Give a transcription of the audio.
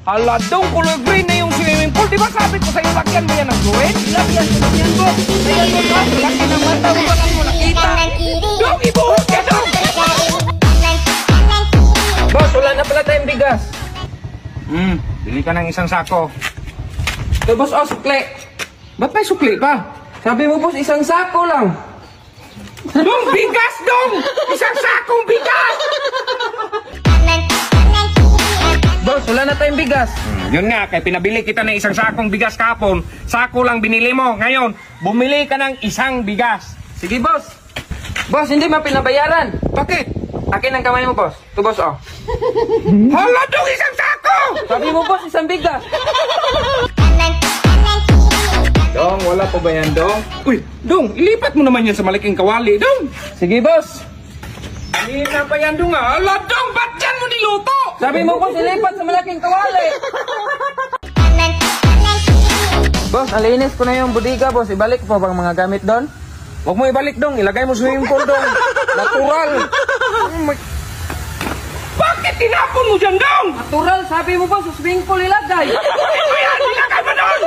Hala, dong, kulay green na yung swimming pool. Di ba sabi ko sa'yo, lagyan mo yan ng green? Lagyan mo yan, Boss. Kaya doon ka, laki ng mata mo, walang mo nakita. Dong, ibuhod ka, Dong! Boss, wala na pala tayong bigas. Bili ka ng isang sako. Ito, Boss, sukli. Ba't may sukli pa? Sabi mo, Boss, isang sako lang. Dong, bigas, Dong! Isang sakong bigas! Boss, wala na tayong bigas. Yun nga, kaya pinabili kita ng isang sakong bigas kahapon. Sako lang binili mo. Ngayon, bumili ka ng isang bigas. Sige, Boss. Boss, hindi mo pinabayaran. Bakit? Akin ang kamay mo, Boss. Ito, Boss, oh. Hala, Dong, isang sako! Sabi mo, Boss, isang bigas. Dong, wala pa ba yan, Dong? Uy, Dong, ilipat mo naman yan sa malaking kawali, Dong. Sige, Boss. Hindi na pa yan, Dong, ah. Hala, Dong, ba't yan mo niluto? Sabi mo, Boss, ilipat sa malaking kawali. Boss, alinis ko na yung bodega, Boss. Ibalik ko pa bang mga gamit doon? Huwag mo ibalik, Dong. Ilagay mo swimming pool, Dong. Natural. Bakit tinapon mo dyan, Dong? Natural, sabi mo, Boss, sa swimming pool ilagay. Bakit mo yan? Ilagay mo doon!